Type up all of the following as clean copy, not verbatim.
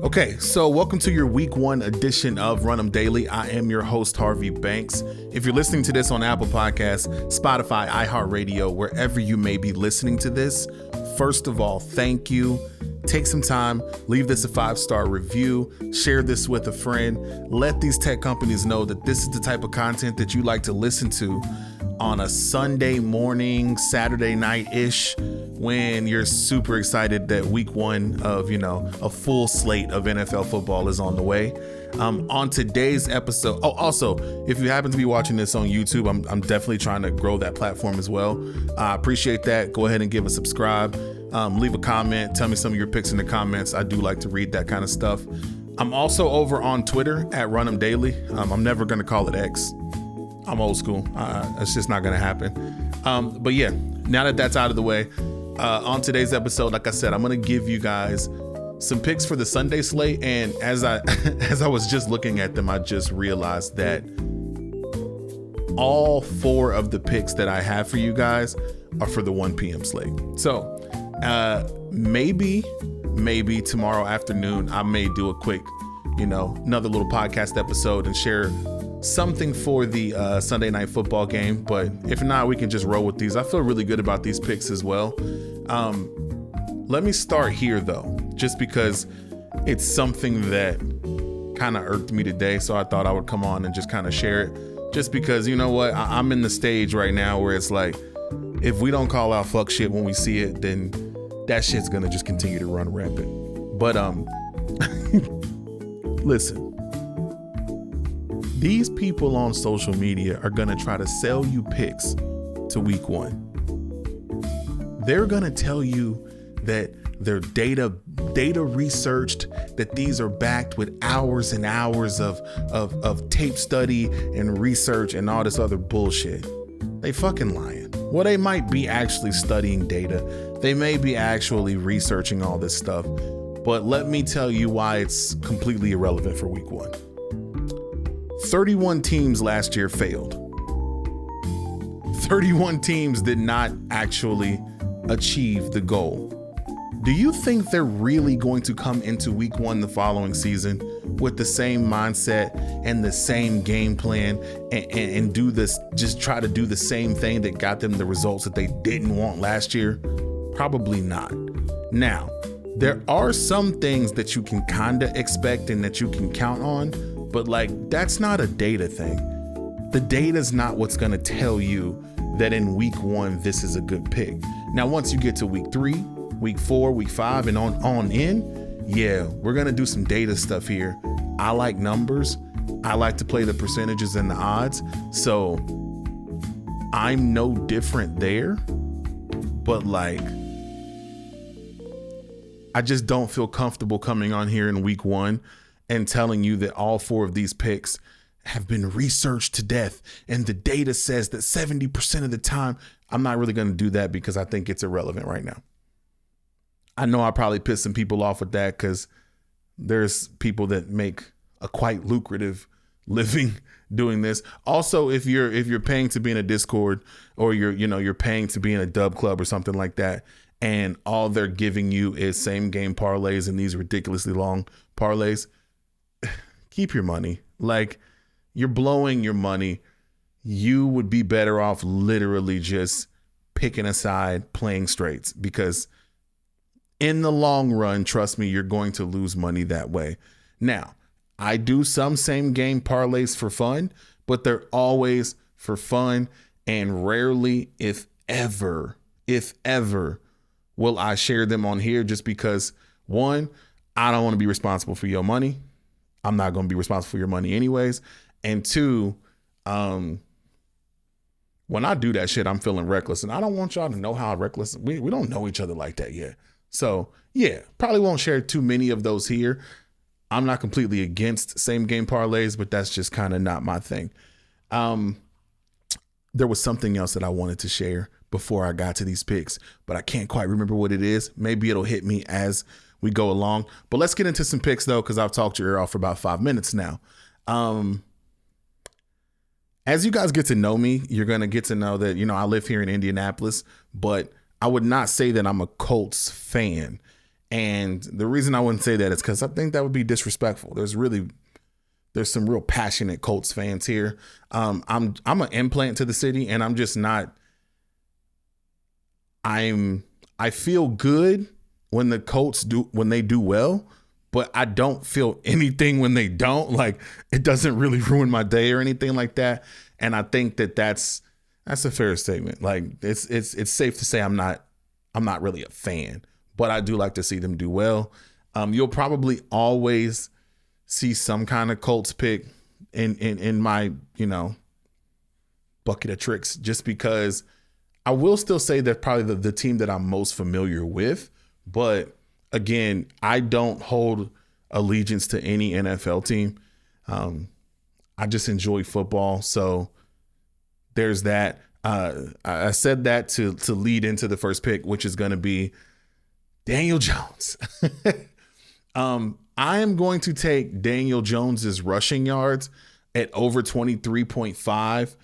Okay, so welcome to your week one edition of Run 'em Daily. I am your host, Harvey Banks. If you're listening to this on Apple Podcasts, Spotify, iHeartRadio, wherever you may be listening to this, first of all, thank you. Take some time, leave this a 5-star review, share this with a friend. Let these tech companies know that this is the type of content that you like to listen to on a Sunday morning, Saturday night-ish, when you're super excited that week one of, a full slate of NFL football is on the way. On today's episode, also, if you happen to be watching this on YouTube, I'm definitely trying to grow that platform as well. I appreciate that. Go ahead and give a subscribe. Leave a comment. Tell me some of your picks in the comments. I do like to read that kind of stuff. I'm also over on Twitter at Run 'em Daily. I'm never going to call it X. I'm old school. It's just not going to happen. But yeah, now that that's out of the way, on today's episode, like I said, I'm going to give you guys some picks for the Sunday slate. And as I was just looking at them, I just realized that all 4 of the picks that I have for you guys are for the 1 p.m. slate. So maybe tomorrow afternoon, I may do a quick, another little podcast episode and share something for the Sunday night football game. But if not, we can just roll with these. I feel really good about these picks as well. Let me start here though, just because it's something that kind of irked me today. So I thought I would come on and just kind of share it, just because, you know what, I'm in the stage right now where it's like, if we don't call out fuck shit when we see it, then that shit's gonna just continue to run rampant. But listen, these people on social media are gonna try to sell you picks to week one. They're gonna tell you that they're data researched, that these are backed with hours and hours of tape study and research and all this other bullshit. They fucking lying. Well, they might be actually studying data. They may be actually researching all this stuff, but let me tell you why it's completely irrelevant for week one. 31 teams last year failed. 31 teams did not actually achieve the goal. Do you think they're really going to come into week one the following season with the same mindset and the same game plan and do this, just try to do the same thing that got them the results that they didn't want last year? Probably not. Now, there are some things that you can kind of expect and that you can count on, but that's not a data thing. The data is not what's going to tell you that in week one, this is a good pick. Now, once you get to week 3, week 4, week 5, and on in, yeah, we're going to do some data stuff here. I like numbers. I like to play the percentages and the odds. So I'm no different there, but I just don't feel comfortable coming on here in week one and telling you that all 4 of these picks have been researched to death. And the data says that 70% of the time. I'm not really going to do that because I think it's irrelevant right now. I know I probably pissed some people off with that because there's people that make a quite lucrative living doing this. Also, if you're paying to be in a Discord or you're paying to be in a dub club or something like that, and all they're giving you is same game parlays and these ridiculously long parlays, keep your money. You're blowing your money. You would be better off literally just picking a side, playing straights, because in the long run, trust me, you're going to lose money that way. Now, I do some same game parlays for fun, but they're always for fun, and rarely, if ever, will I share them on here, just because, one, I don't want to be responsible for your money. I'm not going to be responsible for your money anyways. And 2, when I do that shit, I'm feeling reckless, and I don't want y'all to know how reckless. We don't know each other like that yet. So yeah, probably won't share too many of those here. I'm not completely against same game parlays, but that's just kind of not my thing. There was something else that I wanted to share before I got to these picks, but I can't quite remember what it is. Maybe it'll hit me as we go along, but let's get into some picks though, because I've talked your ear off for about 5 minutes now. As you guys get to know me, you're going to get to know that, I live here in Indianapolis, but I would not say that I'm a Colts fan. And the reason I wouldn't say that is because I think that would be disrespectful. There's some real passionate Colts fans here. I'm an implant to the city, and I'm just not. I feel good when the Colts do well, but I don't feel anything when they don't. Like, it doesn't really ruin my day or anything like that. And I think that's a fair statement. Like, it's safe to say I'm not really a fan, but I do like to see them do well. You'll probably always see some kind of Colts pick in my, bucket of tricks, just because I will still say they're probably the team that I'm most familiar with. But again, I don't hold allegiance to any NFL team. I just enjoy football. So there's that. I said that to lead into the first pick, which is going to be Daniel Jones. I am going to take Daniel Jones's rushing yards at over 23.5.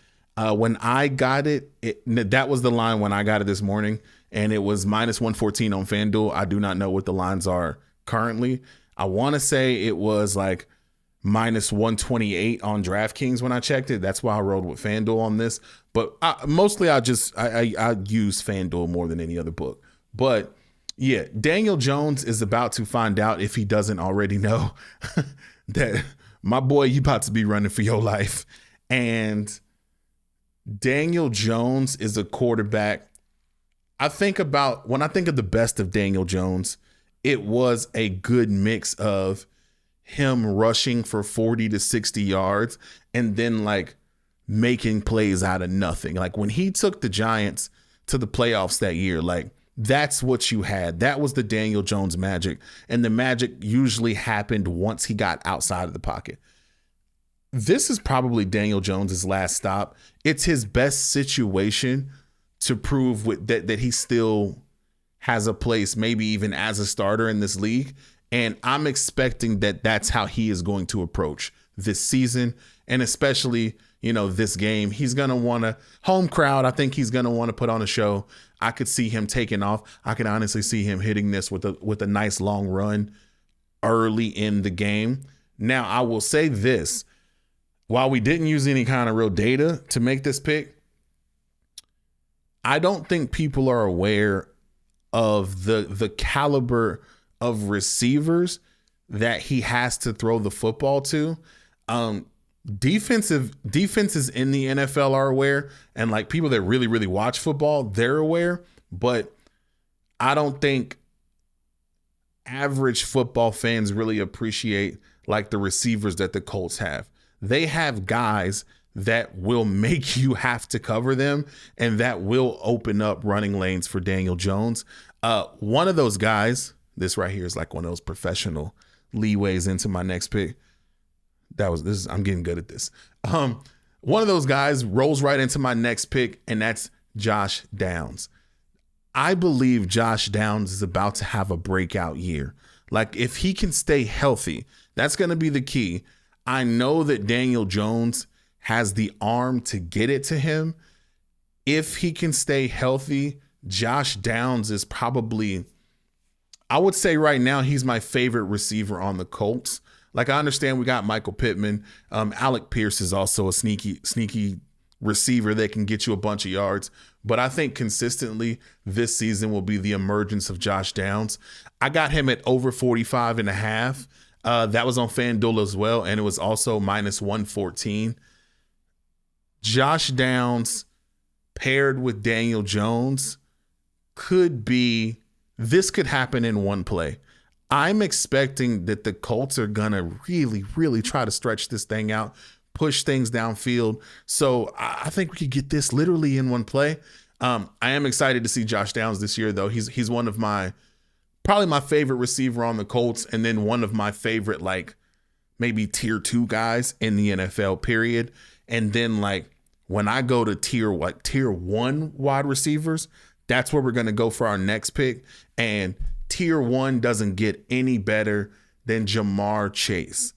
When I got it, that was the line when I got it this morning, and it was minus 114 on FanDuel. I do not know what the lines are currently. I want to say it was like minus 128 on DraftKings when I checked it. That's why I rolled with FanDuel on this. But mostly I use FanDuel more than any other book. But yeah, Daniel Jones is about to find out, if he doesn't already know, that my boy, you about to be running for your life. And Daniel Jones is a quarterback. When I think of the best of Daniel Jones, it was a good mix of him rushing for 40 to 60 yards and then like making plays out of nothing. Like when he took the Giants to the playoffs that year, like that's what you had. That was the Daniel Jones magic. And the magic usually happened once he got outside of the pocket. This is probably Daniel Jones's last stop. It's his best situation to prove that he still has a place, maybe even as a starter in this league. And I'm expecting that that's how he is going to approach this season. And especially, this game, he's going to want a home crowd. I think he's going to want to put on a show. I could see him taking off. I can honestly see him hitting this with a nice long run early in the game. Now, I will say this. While we didn't use any kind of real data to make this pick, I don't think people are aware of the caliber of receivers that he has to throw the football to. Defenses in the NFL are aware, and like people that really, really watch football, they're aware, but I don't think average football fans really appreciate like the receivers that the Colts have. They have guys that will make you have to cover them, and that will open up running lanes for Daniel Jones. One of those guys, this right here is like one of those professional leeways into my next pick. I'm getting good at this. One of those guys rolls right into my next pick, and that's Josh Downs. I believe Josh Downs is about to have a breakout year. Like if he can stay healthy, that's going to be the key. I know that Daniel Jones has the arm to get it to him. If he can stay healthy, Josh Downs is probably, I would say right now, he's my favorite receiver on the Colts. Like I understand we got Michael Pittman. Alec Pierce is also a sneaky receiver that can get you a bunch of yards. But I think consistently this season will be the emergence of Josh Downs. I got him at over 45.5. That was on FanDuel as well, and it was also minus 114. Josh Downs paired with Daniel Jones this could happen in one play. I'm expecting that the Colts are going to really, really try to stretch this thing out, push things downfield. So I think we could get this literally in one play. I am excited to see Josh Downs this year, though. He's one of probably my favorite receiver on the Colts, and then one of my favorite, like maybe tier 2 guys in the NFL, period. And then like when I go to tier 1 wide receivers, that's where we're going to go for our next pick. And tier 1 doesn't get any better than JAMAR Chase.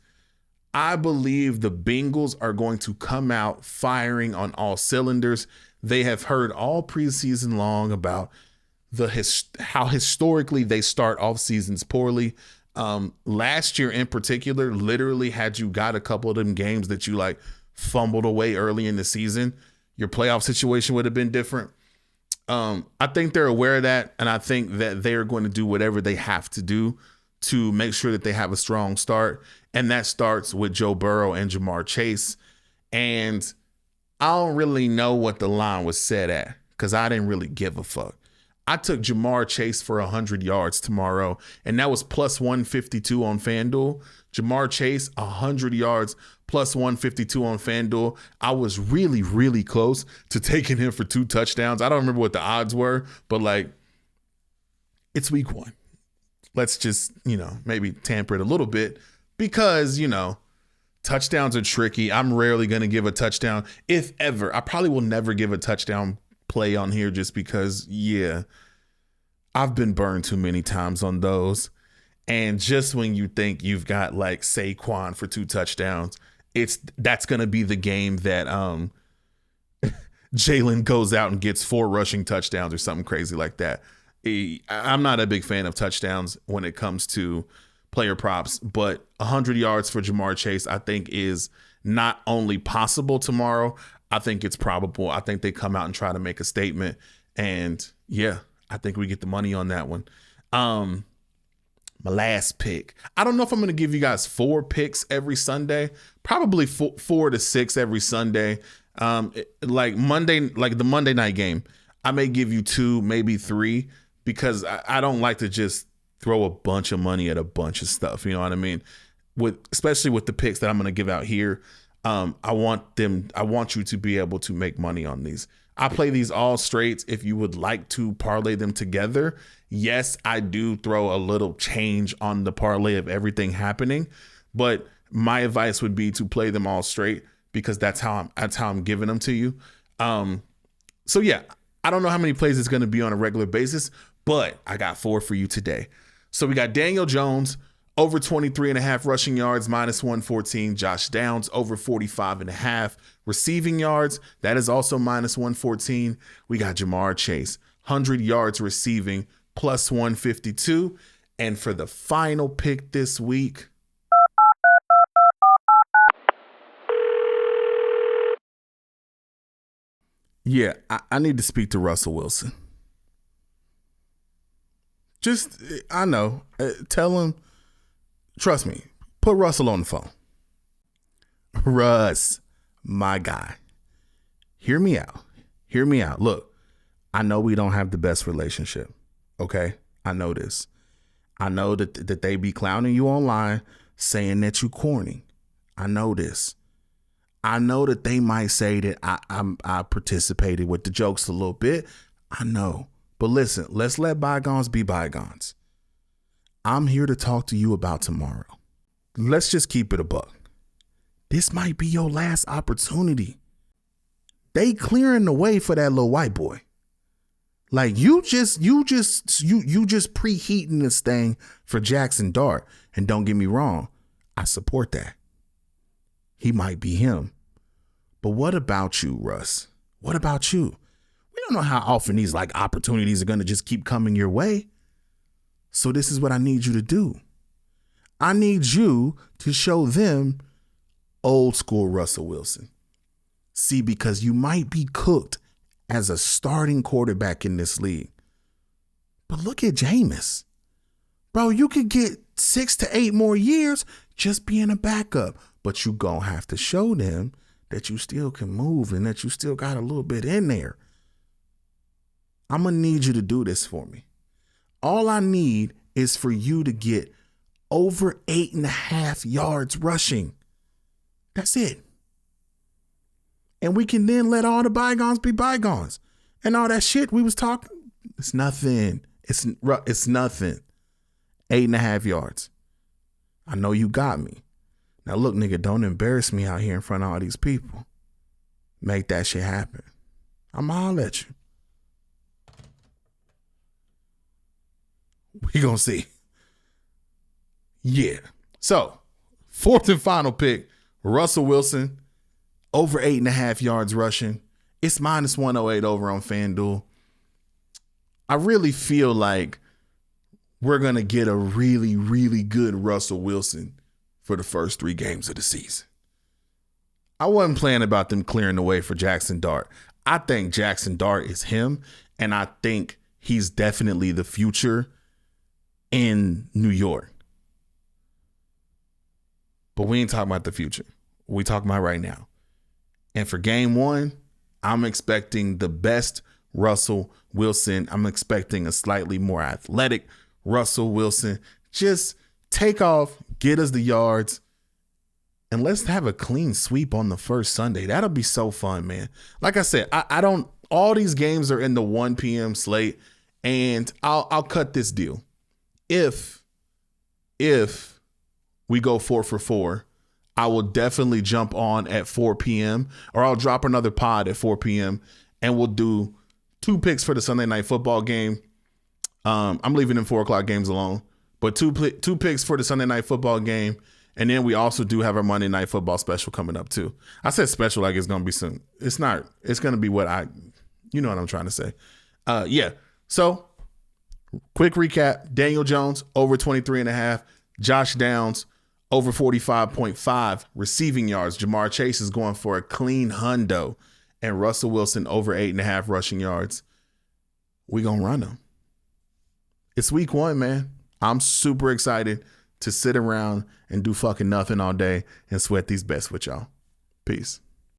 I believe the Bengals are going to come out firing on all cylinders. They have heard all preseason long about how historically they start off seasons poorly. Last year in particular, literally had you got a couple of them games that you like fumbled away early in the season, your playoff situation would have been different. I think they're aware of that, and I think that they're going to do whatever they have to do to make sure that they have a strong start, and that starts with Joe Burrow and JAMAR Chase. And I don't really know what the line was set at because I didn't really give a fuck. I took JAMAR Chase for 100 yards tomorrow, and that was plus 152 on FanDuel. JAMAR Chase, 100 yards, plus 152 on FanDuel. I was really, really close to taking him for 2 touchdowns. I don't remember what the odds were, but like, it's week 1. Let's just, maybe tamper it a little bit because, touchdowns are tricky. I'm rarely going to give a touchdown, if ever. I probably will never give a touchdown play on here just because, I've been burned too many times on those. And just when you think you've got like Saquon for 2 touchdowns, that's going to be the game that Jalen goes out and gets 4 rushing touchdowns or something crazy like that. I'm not a big fan of touchdowns when it comes to player props, but 100 yards for JAMAR Chase, I think, is not only possible tomorrow, I think it's probable. I think they come out and try to make a statement. And I think we get the money on that one. My last pick. I don't know if I'm going to give you guys 4 picks every Sunday. Probably 4 to 6 every Sunday. Like the Monday night game, I may give you 2, maybe 3, because I don't like to just throw a bunch of money at a bunch of stuff. You know what I mean? Especially with the picks that I'm going to give out here. I want you to be able to make money on these. I play these all straights. If you would like to parlay them together, yes, I do throw a little change on the parlay of everything happening, but my advice would be to play them all straight because that's how I'm giving them to you. So I don't know how many plays it's going to be on a regular basis, but I got 4 for you today. So we got Daniel Jones over 23.5 rushing yards, minus 114. Josh Downs over 45.5 receiving yards. That is also minus 114. We got JAMAR Chase, 100 yards receiving, plus 152. And for the final pick this week, I need to speak to Russell Wilson. I know. Tell him, trust me, put Russell on the phone. Russ, my guy, hear me out. Look, I know we don't have the best relationship. Okay? I know this. I know that they be clowning you online, saying that you corny. I know this. I know that they might say that I participated with the jokes a little bit. I know. But listen, let's let bygones be bygones. I'm here to talk to you about tomorrow. Let's just keep it a buck. This might be your last opportunity. They clearing the way for that little white boy. Like you just preheating this thing for Jackson Dart. And don't get me wrong, I support that. He might be him. But what about you, Russ? What about you? We don't know how often these like opportunities are going to just keep coming your way. So this is what I need you to do. I need you to show them old school Russell Wilson. See, because you might be cooked as a starting quarterback in this league. But look at Jameis. Bro, you could get 6 to 8 more years just being a backup. But you gonna have to show them that you still can move and that you still got a little bit in there. I'm going to need you to do this for me. All I need is for you to get over 8.5 yards rushing. That's it. And we can then let all the bygones be bygones. And all that shit we was talking, it's nothing. It's nothing. 8.5 yards. I know you got me. Now look, nigga, don't embarrass me out here in front of all these people. Make that shit happen. I'ma holler at you. We gonna see. Yeah. So, 4th and final pick, Russell Wilson, over 8.5 yards rushing. It's minus 108 over on FanDuel. I really feel like we're going to get a really, really good Russell Wilson for the first 3 games of the season. I wasn't playing about them clearing the way for Jackson Dart. I think Jackson Dart is him, and I think he's definitely the future in New York. But we ain't talking about the future. We talking about right now. And for game 1, I'm expecting the best Russell Wilson. I'm expecting a slightly more athletic Russell Wilson. Just take off, get us the yards, and let's have a clean sweep on the first Sunday. That'll be so fun, man. Like I said, I don't, all these games are in the 1 p.m. slate, and I'll cut this deal. If we go 4 for 4, I will definitely jump on at 4 p.m. or I'll drop another pod at 4 p.m. and we'll do 2 picks for the Sunday night football game. I'm leaving them 4 o'clock games alone, but two picks for the Sunday night football game. And then we also do have our Monday night football special coming up too. I said special like it's going to be some, it's not, it's going to be what you know what I'm trying to say. Yeah. So quick recap, Daniel Jones over 23.5, Josh Downs over 45.5 receiving yards. JAMAR Chase is going for a clean hundo, and Russell Wilson over 8.5 rushing yards. We going to run them. It's week 1, man. I'm super excited to sit around and do fucking nothing all day and sweat these bets with y'all. Peace.